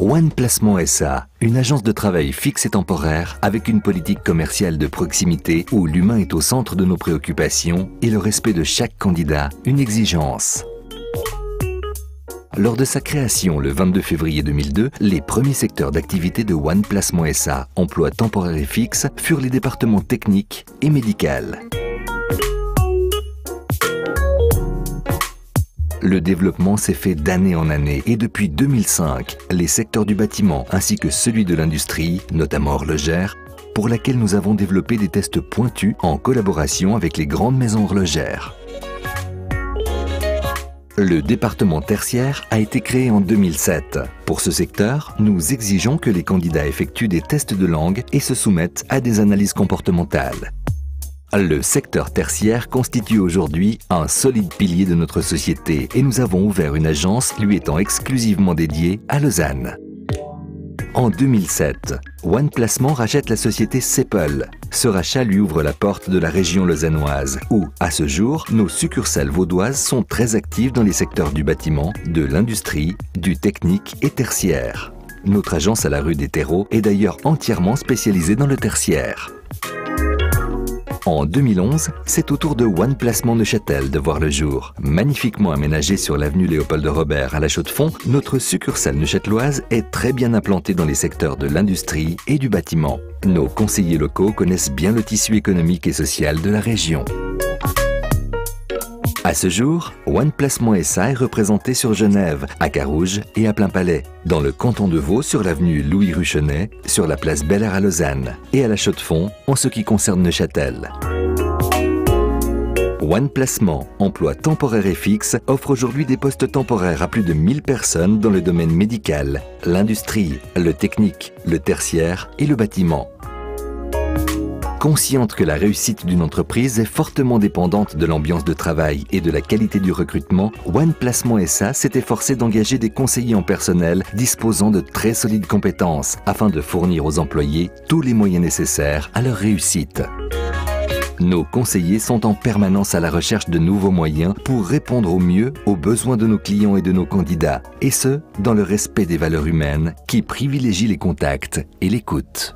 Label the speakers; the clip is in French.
Speaker 1: One Placement SA, une agence de travail fixe et temporaire avec une politique commerciale de proximité où l'humain est au centre de nos préoccupations et le respect de chaque candidat une exigence. Lors de sa création le 22 février 2002, les premiers secteurs d'activité de One Placement SA, emploi temporaire et fixe, furent les départements techniques et médical. Le développement s'est fait d'année en année et depuis 2005, les secteurs du bâtiment ainsi que celui de l'industrie, notamment horlogère, pour laquelle nous avons développé des tests pointus en collaboration avec les grandes maisons horlogères. Le département tertiaire a été créé en 2007. Pour ce secteur, nous exigeons que les candidats effectuent des tests de langue et se soumettent à des analyses comportementales. Le secteur tertiaire constitue aujourd'hui un solide pilier de notre société et nous avons ouvert une agence lui étant exclusivement dédiée à Lausanne. En 2007, One Placement rachète la société Seppel. Ce rachat lui ouvre la porte de la région lausannoise où, à ce jour, nos succursales vaudoises sont très actives dans les secteurs du bâtiment, de l'industrie, du technique et tertiaire. Notre agence à la rue des Terreaux est d'ailleurs entièrement spécialisée dans le tertiaire. En 2011, c'est au tour de One Placement Neuchâtel de voir le jour. Magnifiquement aménagée sur l'avenue Léopold-Robert à La Chaux-de-Fonds, notre succursale neuchâteloise est très bien implantée dans les secteurs de l'industrie et du bâtiment. Nos conseillers locaux connaissent bien le tissu économique et social de la région. À ce jour, One Placement SA est représenté sur Genève, à Carouge et à Plainpalais, dans le canton de Vaud sur l'avenue Louis Ruchenet, sur la place Bel Air à Lausanne et à La Chaux-de-Fonds en ce qui concerne Neuchâtel. One Placement, emploi temporaire et fixe, offre aujourd'hui des postes temporaires à plus de 1000 personnes dans le domaine médical, l'industrie, le technique, le tertiaire et le bâtiment. Consciente que la réussite d'une entreprise est fortement dépendante de l'ambiance de travail et de la qualité du recrutement, One Placement SA s'est efforcé d'engager des conseillers en personnel disposant de très solides compétences afin de fournir aux employés tous les moyens nécessaires à leur réussite. Nos conseillers sont en permanence à la recherche de nouveaux moyens pour répondre au mieux aux besoins de nos clients et de nos candidats, et ce, dans le respect des valeurs humaines qui privilégient les contacts et l'écoute.